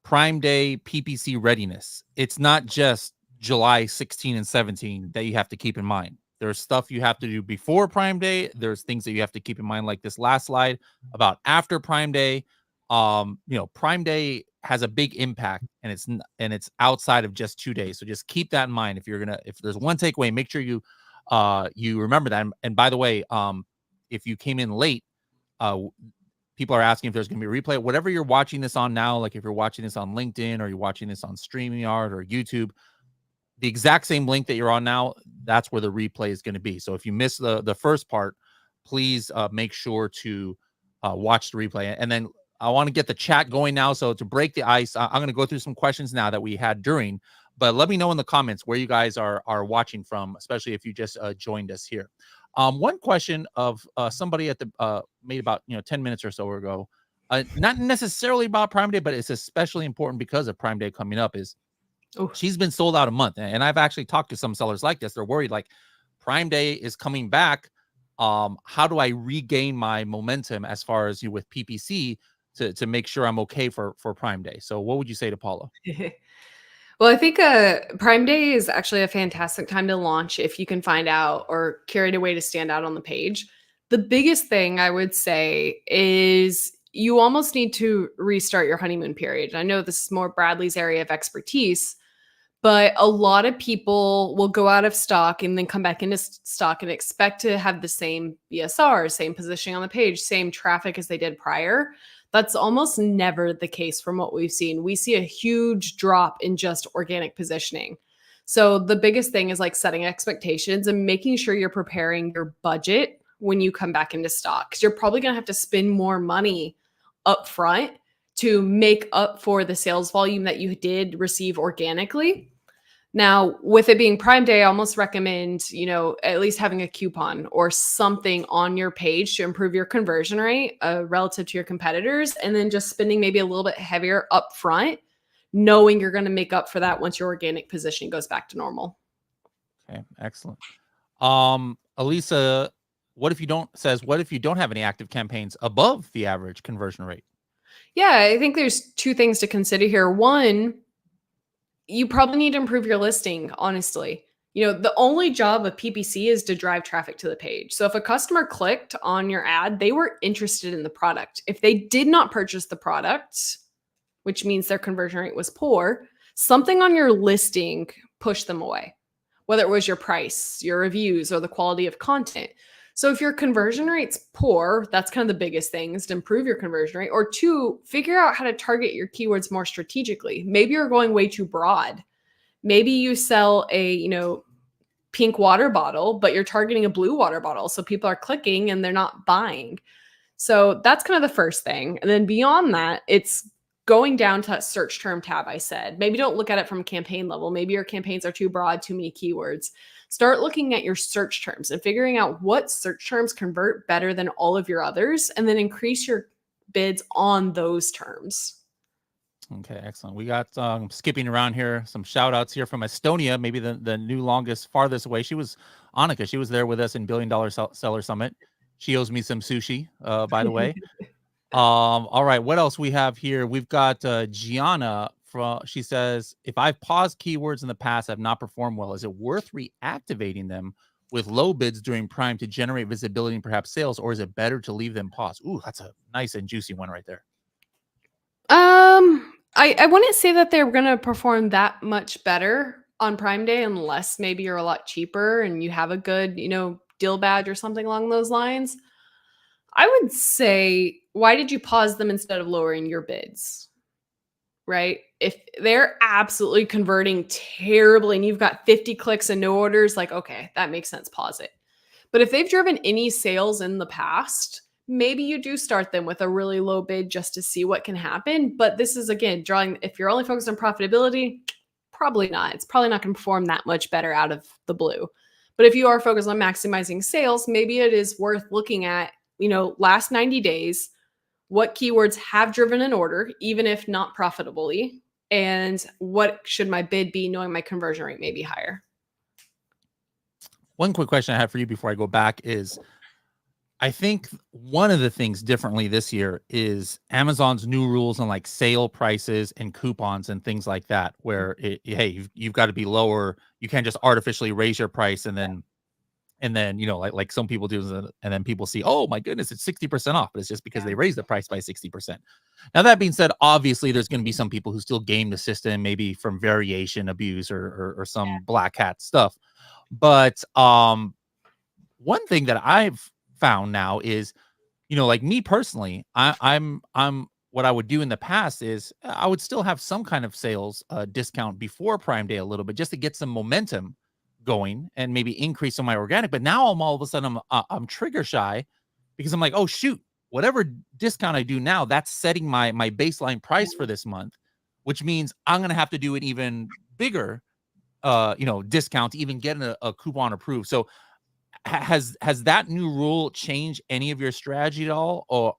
Prime Day PPC readiness, it's not just July 16 and 17 that you have to keep in mind. There's stuff you have to do before Prime Day. There's things that you have to keep in mind, like this last slide about after Prime Day. Prime Day has a big impact, and it's outside of just 2 days. So just keep that in mind. If there's one takeaway, make sure you remember that. And by the way, if you came in late, people are asking if there's going to be a replay. Whatever you're watching this on now, like if you're watching this on LinkedIn or you're watching this on StreamYard or YouTube, the exact same link that you're on now, that's where the replay is going to be. So if you missed the first part, please make sure to watch the replay. And then I want to get the chat going now. So to break the ice, I'm going to go through some questions now that we had during, but let me know in the comments where you guys are watching from, especially if you just joined us here. One question of somebody at the made about 10 minutes or so ago, not necessarily about Prime Day, but it's especially important because of Prime Day coming up, is she's been sold out a month. And I've actually talked to some sellers like this. They're worried, like, Prime Day is coming back. How do I regain my momentum as far as with PPC to make sure I'm okay for Prime Day? So what would you say to Paula? Well, I think Prime Day is actually a fantastic time to launch if you can find out or curate a way to stand out on the page. The biggest thing I would say is you almost need to restart your honeymoon period. I know this is more Bradley's area of expertise, but a lot of people will go out of stock and then come back into stock and expect to have the same BSR, same positioning on the page, same traffic as they did prior. That's almost never the case from what we've seen. We see a huge drop in just organic positioning. So the biggest thing is like setting expectations and making sure you're preparing your budget when you come back into stock, because you're probably going to have to spend more money up front to make up for the sales volume that you did receive organically. Now, with it being Prime Day, I almost recommend, at least having a coupon or something on your page to improve your conversion rate relative to your competitors, and then just spending maybe a little bit heavier up front, knowing you're going to make up for that once your organic positioning goes back to normal. Okay, excellent. Elisa, what if you don't have any active campaigns above the average conversion rate? Yeah, I think there's two things to consider here. One, you probably need to improve your listing, honestly. The only job of PPC is to drive traffic to the page. So if a customer clicked on your ad, they were interested in the product. If they did not purchase the product, which means their conversion rate was poor, something on your listing pushed them away, whether it was your price, your reviews, or the quality of content. So if your conversion rate's poor, that's kind of the biggest thing, is to improve your conversion rate. Or two, figure out how to target your keywords more strategically. Maybe you're going way too broad. Maybe you sell a, pink water bottle, but you're targeting a blue water bottle. So people are clicking and they're not buying. So that's kind of the first thing. And then beyond that, it's going down to that search term tab I said. Maybe don't look at it from a campaign level. Maybe your campaigns are too broad, too many keywords. Start looking at your search terms and figuring out what search terms convert better than all of your others, and then increase your bids on those terms. Okay, excellent. We got skipping around here, some shout outs here from Estonia, maybe the new longest, farthest away. She was Annika. She was there with us in $1 Billion Seller Summit. She owes me some sushi, by the way. All right, what else we have here? We've got Gianna from. She says, if I've paused keywords in the past, have not performed well. Is it worth reactivating them with low bids during Prime to generate visibility and perhaps sales, or is it better to leave them paused? Ooh, that's a nice and juicy one right there. I wouldn't say that they're gonna perform that much better on Prime Day unless maybe you're a lot cheaper and you have a good, deal badge or something along those lines. I would say, why did you pause them instead of lowering your bids? Right? If they're absolutely converting terribly and you've got 50 clicks and no orders, like, okay, that makes sense. Pause it. But if they've driven any sales in the past, maybe you do start them with a really low bid just to see what can happen. But this is, again, if you're only focused on profitability, probably not. It's probably not going to perform that much better out of the blue. But if you are focused on maximizing sales, maybe it is worth looking at, last 90 days, what keywords have driven an order, even if not profitably, and what should my bid be knowing my conversion rate may be higher. One quick question I have for you before I go back is, I think one of the things differently this year is Amazon's new rules on like sale prices and coupons and things like that, where hey, you've got to be lower. You can't just artificially raise your price and then like some people do, and then people see, oh my goodness, it's 60% off, but it's just because they raised the price by 60%. Now, that being said, obviously there's going to be some people who still game the system, maybe from variation abuse or some black hat stuff. But one thing that I've found now is, like me personally, I'm what I would do in the past is I would still have some kind of sales discount before Prime Day a little bit, just to get some momentum going and maybe increase on my organic. But now I'm all of a sudden I'm trigger shy, because I'm like, oh shoot, whatever discount I do now, that's setting my baseline price for this month, which means I'm gonna have to do an even bigger discount to even get a coupon approved. So has that new rule changed any of your strategy at all, or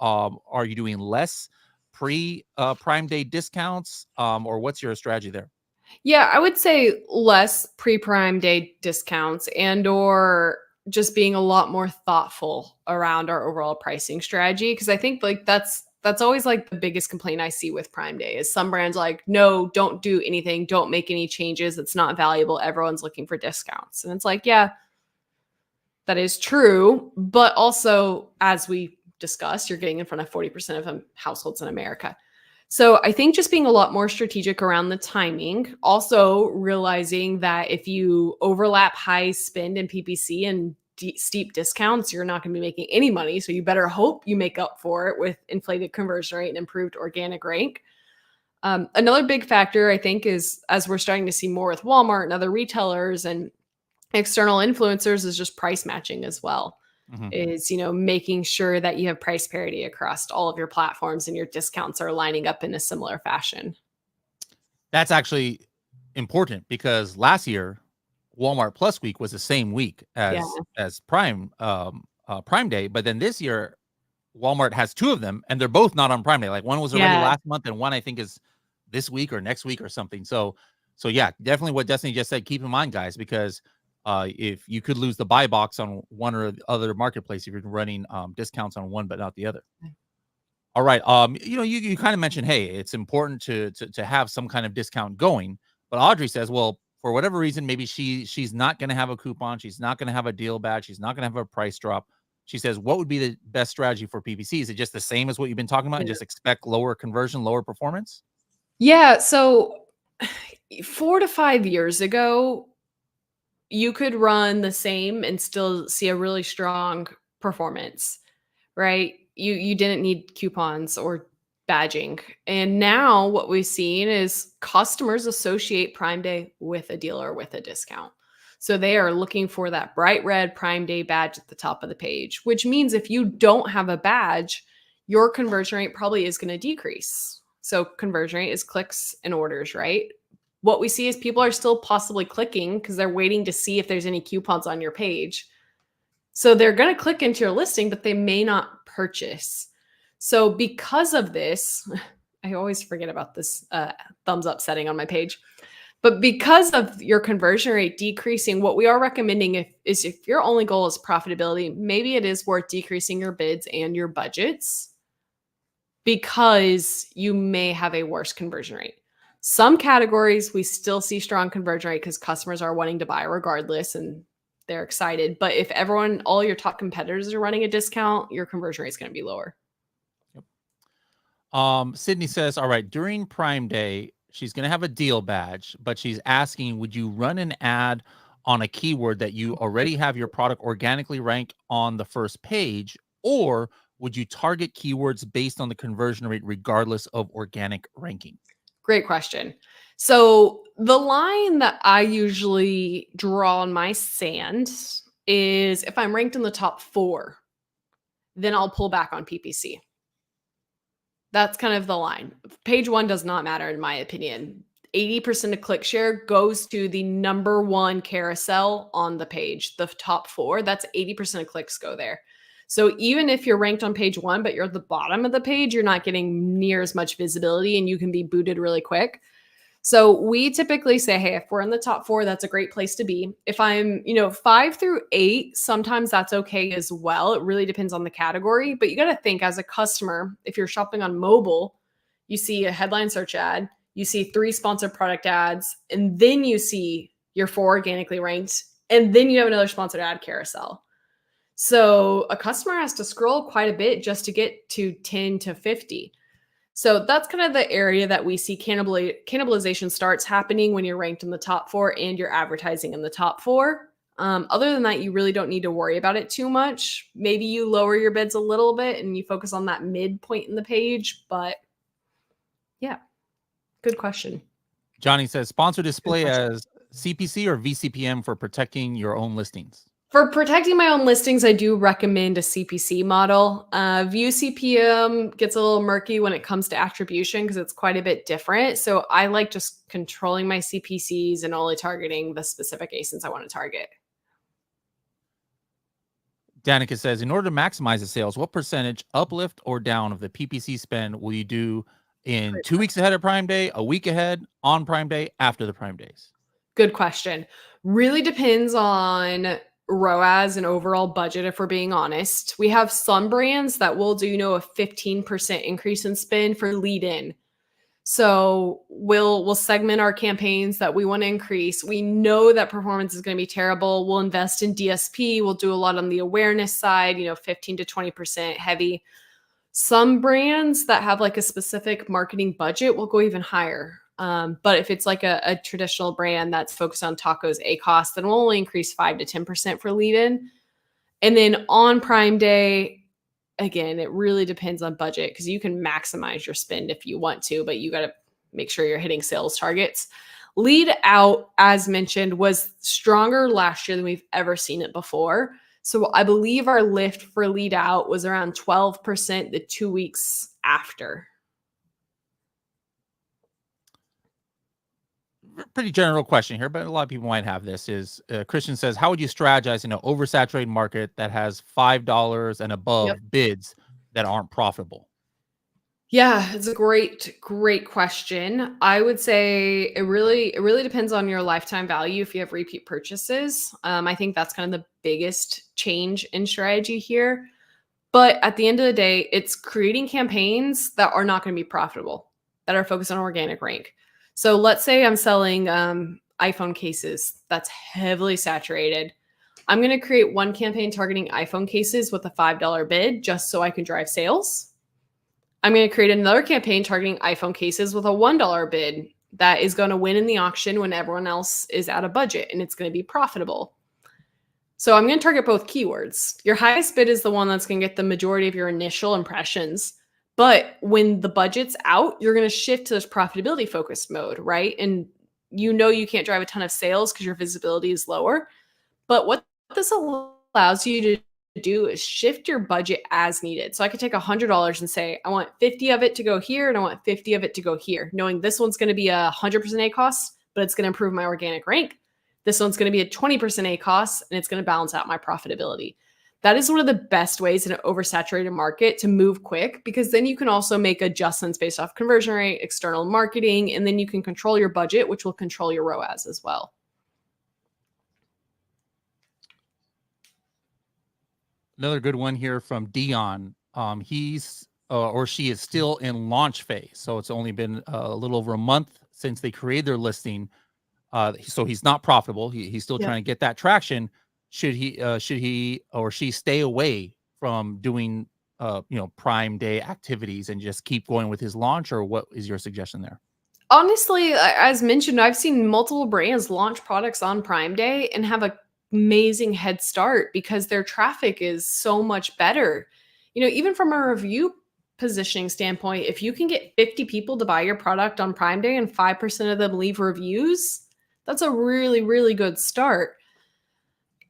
are you doing less Prime Day discounts, or what's your strategy there? Yeah, I would say less pre-Prime Day discounts and/or just being a lot more thoughtful around our overall pricing strategy, because I think like that's always like the biggest complaint I see with Prime Day is some brands like, no, don't do anything, don't make any changes. It's not valuable. Everyone's looking for discounts. And it's like, yeah, that is true. But also, as we discussed, you're getting in front of 40% of households in America. So I think just being a lot more strategic around the timing, also realizing that if you overlap high spend in PPC and steep discounts, you're not going to be making any money. So you better hope you make up for it with inflated conversion rate and improved organic rank. Another big factor, I think, is as we're starting to see more with Walmart and other retailers and external influencers, is just price matching as well. Mhm. Is, making sure that you have price parity across all of your platforms and your discounts are lining up in a similar fashion. That's actually important, because last year Walmart Plus Week was the same week Yeah. as Prime Day, but then this year Walmart has two of them, and they're both not on Prime Day. Like one was already Yeah. last month, and one I think is this week or next week or something. So yeah, definitely what Destiny just said. Keep in mind, guys, because if you could lose the buy box on one or the other marketplace if you're running discounts on one but not the other. All right. You kind of mentioned, hey, it's important to have some kind of discount going. But Audrey says, well, for whatever reason, maybe she's not going to have a coupon, she's not going to have a deal badge, she's not going to have a price drop. She says, what would be the best strategy for PPC? Is it just the same as what you've been talking about, and just expect lower conversion, lower performance? Yeah. So 4 to 5 years ago, you could run the same and still see a really strong performance, right? You didn't need coupons or badging. And now what we've seen is customers associate Prime Day with a deal or with a discount. So they are looking for that bright red Prime Day badge at the top of the page, which means if you don't have a badge, your conversion rate probably is going to decrease. So conversion rate is clicks and orders, right? What we see is people are still possibly clicking because they're waiting to see if there's any coupons on your page. So they're going to click into your listing, but they may not purchase. So because of this, I always forget about this thumbs up setting on my page. But because of your conversion rate decreasing, what we are recommending is if your only goal is profitability, maybe it is worth decreasing your bids and your budgets because you may have a worse conversion rate. Some categories we still see strong conversion rate because customers are wanting to buy regardless and they're excited. But if all your top competitors are running a discount, your conversion rate is going to be lower. Sydney says, all right, during Prime Day, she's going to have a deal badge, but she's asking, would you run an ad on a keyword that you already have your product organically ranked on the first page, or would you target keywords based on the conversion rate regardless of organic ranking? Great question. So the line that I usually draw on my sand is if I'm ranked in the top 4, then I'll pull back on PPC. That's kind of the line. Page 1 does not matter in my opinion. 80% of click share goes to the number 1 carousel on the page, the top 4. That's 80% of clicks go there. So even if you're ranked on page 1, but you're at the bottom of the page, you're not getting near as much visibility and you can be booted really quick. So we typically say, hey, if we're in the top 4, that's a great place to be. If I'm, 5 through 8, sometimes that's okay as well. It really depends on the category. But you got to think as a customer, if you're shopping on mobile, you see a headline search ad, you see 3 sponsored product ads, and then you see your 4 organically ranked, and then you have another sponsored ad carousel. So a customer has to scroll quite a bit just to get to 10 to 50. So that's kind of the area that we see cannibalization starts happening when you're ranked in the top 4 and you're advertising in the top 4. Other than that, you really don't need to worry about it too much. Maybe you lower your bids a little bit and you focus on that midpoint in the page. But yeah, good question. Johnny says, sponsor display as CPC or VCPM for protecting your own listings? For protecting my own listings, I do recommend a CPC model. View CPM gets a little murky when it comes to attribution because it's quite a bit different. So I like just controlling my CPCs and only targeting the specific ASINs I want to target. Danica says, in order to maximize the sales, what percentage uplift or down of the PPC spend will you do in 2 weeks ahead of Prime Day, a week ahead, on Prime Day, after the Prime Days? Good question. Really depends on ROAS and overall budget, if we're being honest. We have some brands that will do, a 15% increase in spend for lead in. So we'll segment our campaigns that we want to increase. We know that performance is going to be terrible. We'll invest in DSP. We'll do a lot on the awareness side, 15 to 20% heavy. Some brands that have like a specific marketing budget will go even higher. But if it's like a traditional brand that's focused on tacos, ACOS, then we'll only increase 5 to 10% for lead in. And then on Prime Day, again, it really depends on budget because you can maximize your spend if you want to, but you got to make sure you're hitting sales targets. Lead out, as mentioned, was stronger last year than we've ever seen it before. So I believe our lift for lead out was around 12% the 2 weeks after. Pretty general question here, but a lot of people might have this. Is Christian says, how would you strategize in an oversaturated market that has $5 and above bids that aren't profitable? Yeah, it's a great question. I would say it really depends on your lifetime value if you have repeat purchases. I think that's kind of the biggest change in strategy here. But at the end of the day, it's creating campaigns that are not going to be profitable, that are focused on organic rank. So let's say I'm selling iPhone cases that's heavily saturated. I'm going to create one campaign targeting iPhone cases with a $5 bid just so I can drive sales. I'm going to create another campaign targeting iPhone cases with a $1 bid that is going to win in the auction when everyone else is out of budget and it's going to be profitable. So I'm going to target both keywords. Your highest bid is the one that's going to get the majority of your initial impressions. But when the budget's out, you're going to shift to this profitability focused mode, right? And you can't drive a ton of sales because your visibility is lower. But what this allows you to do is shift your budget as needed. So I could take $100 and say, I want 50 of it to go here and I want 50 of it to go here, knowing this one's going to be a 100% ACOS, but it's going to improve my organic rank. This one's going to be a 20% ACOS and it's going to balance out my profitability. That is one of the best ways in an oversaturated market to move quick, because then you can also make adjustments based off conversion rate, external marketing, and then you can control your budget, which will control your ROAS as well. Another good one here from Dion. He's or she is still in launch phase. So it's only been a little over a month since they created their listing. So he's not profitable. He's still Yep. trying to get that traction. Should he or she stay away from doing Prime Day activities and just keep going with his launch, or what is your suggestion there? Honestly, as mentioned, I've seen multiple brands launch products on Prime Day and have a amazing head start because their traffic is so much better. Even from a review positioning standpoint, if you can get 50 people to buy your product on Prime Day and 5% of them leave reviews, that's a really, really good start.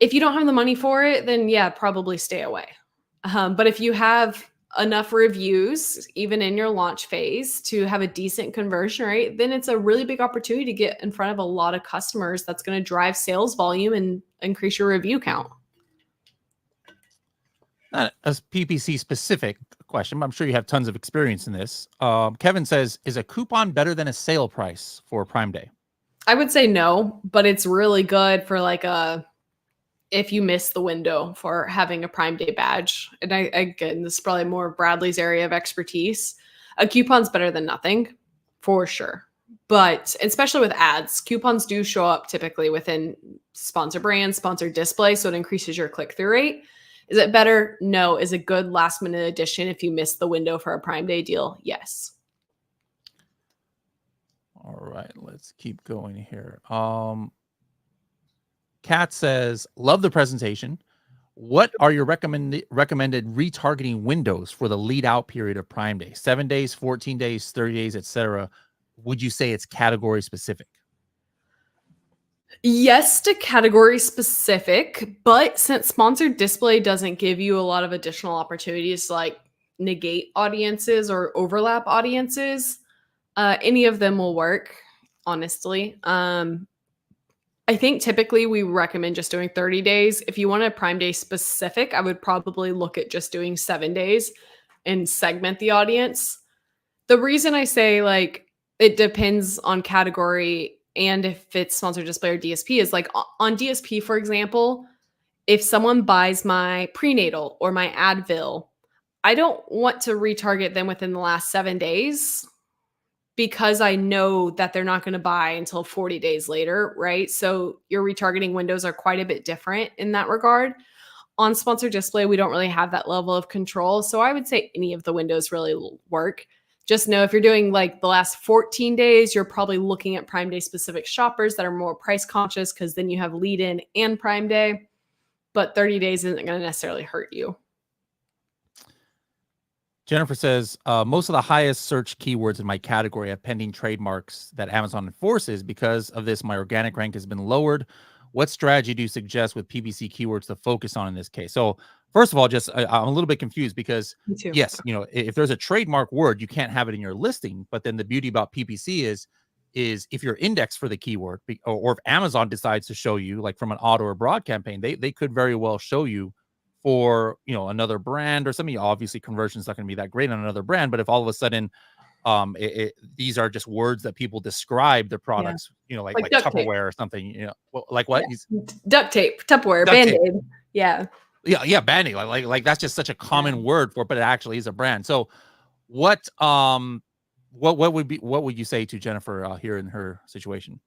If you don't have the money for it, then yeah, probably stay away. But if you have enough reviews, even in your launch phase, to have a decent conversion rate, then it's a really big opportunity to get in front of a lot of customers. That's going to drive sales volume and increase your review count. Not a PPC specific question, but I'm sure you have tons of experience in this. Kevin says, is a coupon better than a sale price for Prime Day? I would say no, but it's really good for if you miss the window for having a Prime Day badge. And again, this is probably more Bradley's area of expertise. A coupon's better than nothing, for sure. But especially with ads, coupons do show up typically within sponsor brands, sponsored display, so it increases your click-through rate. Is it better? No. Is it good last-minute addition if you miss the window for a Prime Day deal? Yes. All right, let's keep going here. Kat says, love the presentation. What are your recommended retargeting windows for the lead out period of Prime Day? 7 days, 14 days, 30 days, etc. Would you say it's category specific? Yes to category specific, but since sponsored display doesn't give you a lot of additional opportunities to negate audiences or overlap audiences, any of them will work, honestly. I think typically we recommend just doing 30 days. If you want a Prime Day specific, I would probably look at just doing 7 days and segment the audience. The reason I say it depends on category and if it's sponsored display or DSP is on DSP, for example, if someone buys my prenatal or my Advil, I don't want to retarget them within the last 7 days because I know that they're not going to buy until 40 days later, right? So your retargeting windows are quite a bit different in that regard. On sponsored display, we don't really have that level of control. So I would say any of the windows really work. Just know if you're doing the last 14 days, you're probably looking at Prime Day specific shoppers that are more price conscious because then you have lead in and Prime Day. But 30 days isn't going to necessarily hurt you. Jennifer says, most of the highest search keywords in my category have pending trademarks that Amazon enforces. Because of this, my organic rank has been lowered. What strategy do you suggest with PPC keywords to focus on in this case? So first of all, I'm a little bit confused because yes, if there's a trademark word, you can't have it in your listing. But then the beauty about PPC is if you're indexed for the keyword, or if Amazon decides to show you, like from an auto or broad campaign, they could very well show you for another brand or something. Obviously conversion's not going to be that great on another brand, but if all of a sudden these are just words that people describe their products, like Tupperware or something, like what? Yeah. Duct tape, Tupperware, Band-Aid. Yeah. Yeah, Band-Aid. Like that's just such a common word for it, but it actually is a brand. So what would you say to Jennifer here in her situation?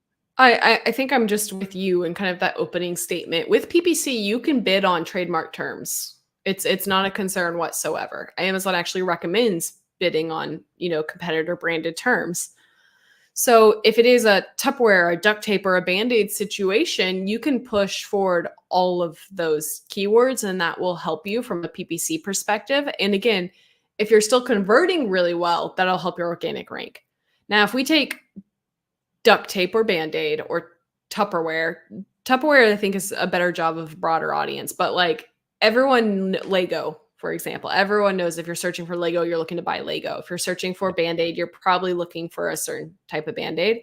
I think I'm just with you in kind of that opening statement. With PPC, you can bid on trademark terms. It's not a concern whatsoever. Amazon actually recommends bidding on, competitor branded terms. So if it is a Tupperware, a duct tape, or a Band-Aid situation, you can push forward all of those keywords and that will help you from a PPC perspective. And again, if you're still converting really well, that'll help your organic rank. Now, if we take duct tape or Band-Aid or Tupperware, I think is a better job of a broader audience, but Lego, for example, everyone knows if you're searching for Lego, you're looking to buy Lego. If you're searching for Band-Aid, you're probably looking for a certain type of Band-Aid.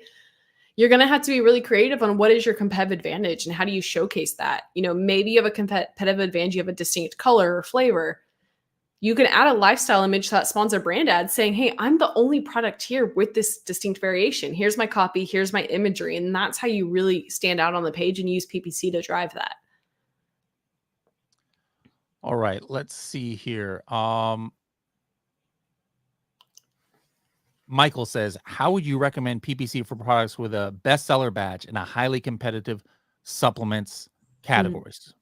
You're going to have to be really creative on what is your competitive advantage and how do you showcase that? Maybe you have a competitive advantage, you have a distinct color or flavor. You can add a lifestyle image to that sponsor brand ad saying, hey, I'm the only product here with this distinct variation. Here's my copy, here's my imagery. And that's how you really stand out on the page and use PPC to drive that. All right, let's see here. Michael says, how would you recommend PPC for products with a bestseller badge in a highly competitive supplements Mhm. categories?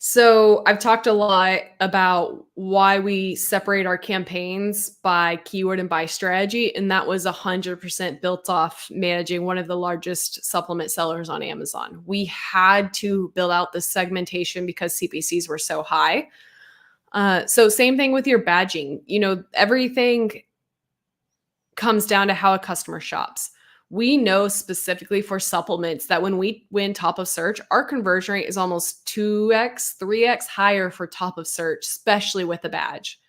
So I've talked a lot about why we separate our campaigns by keyword and by strategy. And that was 100% built off managing one of the largest supplement sellers on Amazon. We had to build out the segmentation because CPCs were so high. So same thing with your badging. Everything comes down to how a customer shops. We know specifically for supplements that when we win top of search, our conversion rate is almost 2x, 3x higher for top of search, especially with a badge.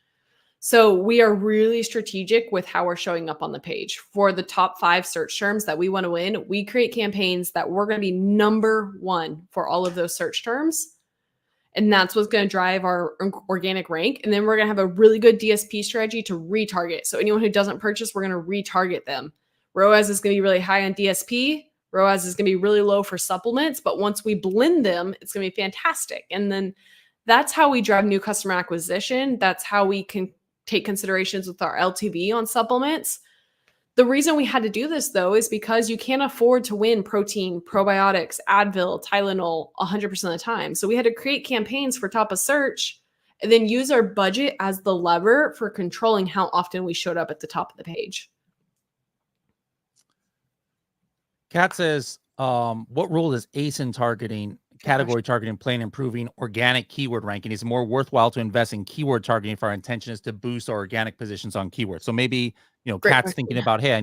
So we are really strategic with how we're showing up on the page. For the top 5 search terms that we want to win, we create campaigns that we're going to be number 1 for all of those search terms. And that's what's going to drive our organic rank. And then we're going to have a really good DSP strategy to retarget. So anyone who doesn't purchase, we're going to retarget them. ROAS is going to be really high on DSP. ROAS is going to be really low for supplements. But once we blend them, it's going to be fantastic. And then that's how we drive new customer acquisition. That's how we can take considerations with our LTV on supplements. The reason we had to do this, though, is because you can't afford to win protein, probiotics, Advil, Tylenol 100% of the time. So we had to create campaigns for top of search and then use our budget as the lever for controlling how often we showed up at the top of the page. Kat says, what role does ASIN targeting, category targeting play in improving organic keyword ranking? Is it more worthwhile to invest in keyword targeting if our intention is to boost our organic positions on keywords? So maybe, Great Kat's question. thinking about, hey,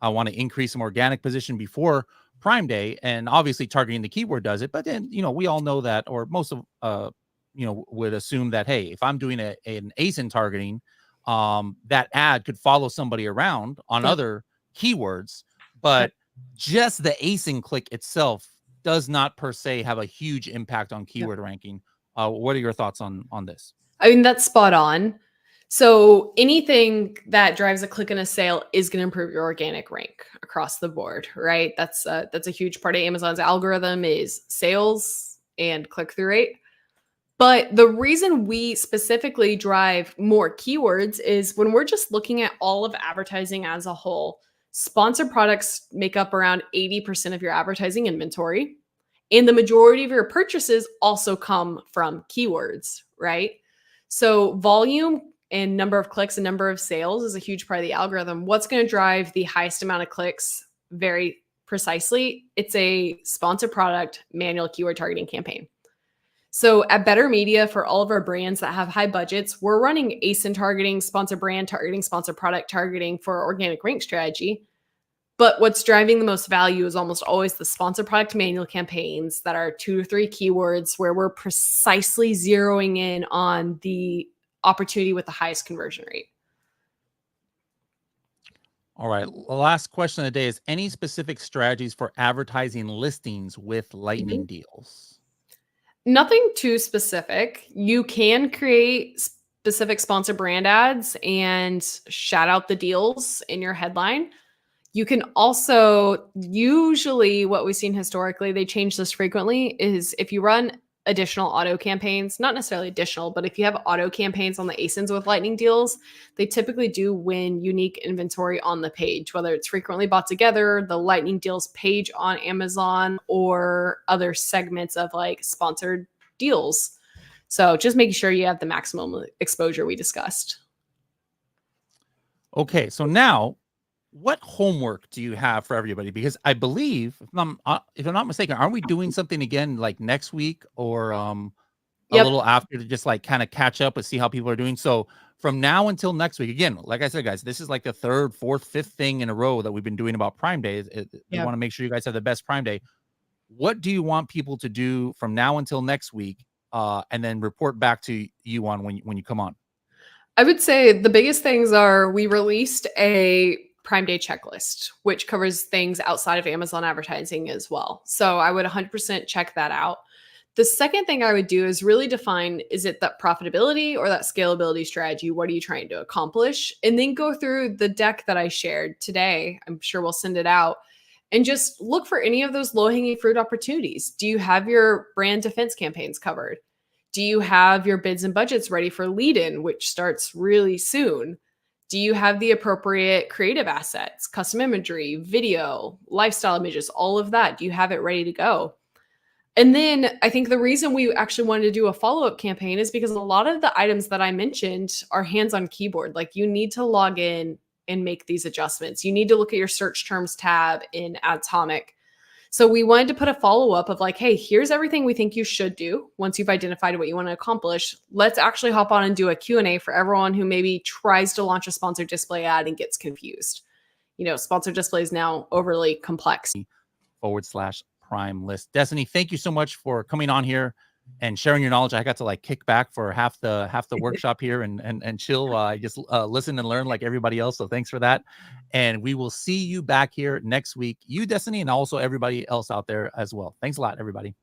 I want to increase some organic position before Prime Day, and obviously targeting the keyword does it. But then, we all know that, or most of, would assume that, hey, if I'm doing an ASIN targeting, that ad could follow somebody around on Yep. other keywords, but just the ASIN click itself does not per se have a huge impact on keyword ranking. What are your thoughts on this? I mean, that's spot on. So anything that drives a click and a sale is going to improve your organic rank across the board, right? That's a huge part of Amazon's algorithm is sales and click-through rate. But the reason we specifically drive more keywords is when we're just looking at all of advertising as a whole, sponsored products make up around 80% of your advertising inventory. And the majority of your purchases also come from keywords, right? So volume and number of clicks and number of sales is a huge part of the algorithm. What's going to drive the highest amount of clicks very precisely? It's a sponsored product manual keyword targeting campaign. So at Better Media, for all of our brands that have high budgets, we're running ASIN targeting, sponsor brand targeting, sponsor product targeting for our organic rank strategy. But what's driving the most value is almost always the sponsor product manual campaigns that are 2 to 3 keywords where we're precisely zeroing in on the opportunity with the highest conversion rate. All right. The last question of the day is, any specific strategies for advertising listings with lightning deals? Nothing too specific. You can create specific sponsor brand ads and shout out the deals in your headline. You can also, usually what we've seen historically, they change this frequently, is if you run additional auto campaigns, not necessarily additional, but if you have auto campaigns on the ASINs with lightning deals, they typically do win unique inventory on the page, whether it's frequently bought together, the lightning deals page on Amazon, or other segments of like sponsored deals. So just making sure you have the maximum exposure we discussed. Okay. So now, what homework do you have for everybody? Because I believe, if I'm not mistaken, aren't we doing something again like next week or a little after to just like kind of catch up and see how people are doing? So from now until next week, again, like I said, guys, this is like the 3rd, 4th, 5th thing in a row that we've been doing about Prime Day. We want to make sure you guys have the best Prime Day. What do you want people to do from now until next week, and then report back to you on when you come on? I would say the biggest things are we released a Prime Day checklist, which covers things outside of Amazon advertising as well. So I would 100% check that out. The second thing I would do is really define, is it that profitability or that scalability strategy? What are you trying to accomplish? And then go through the deck that I shared today. I'm sure we'll send it out. And just look for any of those low-hanging fruit opportunities. Do you have your brand defense campaigns covered? Do you have your bids and budgets ready for lead-in, which starts really soon? Do you have the appropriate creative assets, custom imagery, video, lifestyle images, all of that? Do you have it ready to go? And then I think the reason we actually wanted to do a follow-up campaign is because a lot of the items that I mentioned are hands-on keyboard. Like, you need to log in and make these adjustments. You need to look at your search terms tab in Atomic. So we wanted to put a follow-up of like, hey, here's everything we think you should do once you've identified what you want to accomplish. Let's actually hop on and do a Q&A for everyone who maybe tries to launch a sponsored display ad and gets confused. Sponsored display is now overly complex. /prime list. Destaney, thank you so much for coming on here and sharing your knowledge. I got to like kick back for half the workshop here and chill. I just listen and learn like everybody else. So thanks for that. And we will see you back here next week. You, Destaney, and also everybody else out there as well. Thanks a lot, everybody.